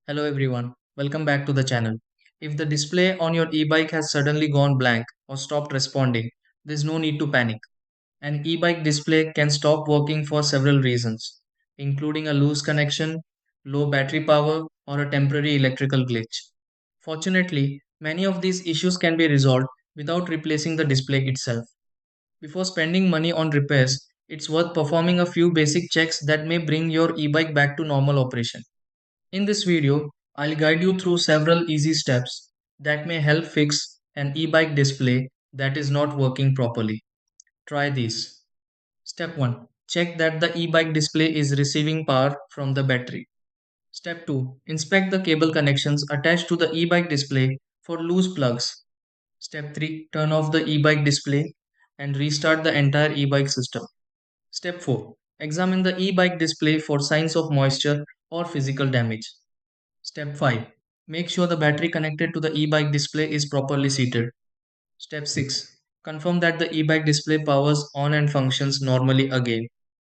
Hello everyone, welcome back to the channel. If the display on your e-bike has suddenly gone blank or stopped responding, there's no need to panic. An e-bike display can stop working for several reasons, including a loose connection, low battery power, or a temporary electrical glitch. Fortunately, many of these issues can be resolved without replacing the display itself. Before spending money on repairs, it's worth performing a few basic checks that may bring your e-bike back to normal operation. In this video, I'll guide you through several easy steps that may help fix an e-bike display that is not working properly. Try these. Step 1. Check that the e-bike display is receiving power from the battery. Step 2. Inspect the cable connections attached to the e-bike display for loose plugs. Step 3. Turn off the e-bike display and restart the entire e-bike system. Step 4. Examine the e-bike display for signs of moisture or physical damage. Step 5. Make sure the battery connected to the e-bike display is properly seated. Step 6. Confirm that the e-bike display powers on and functions normally again.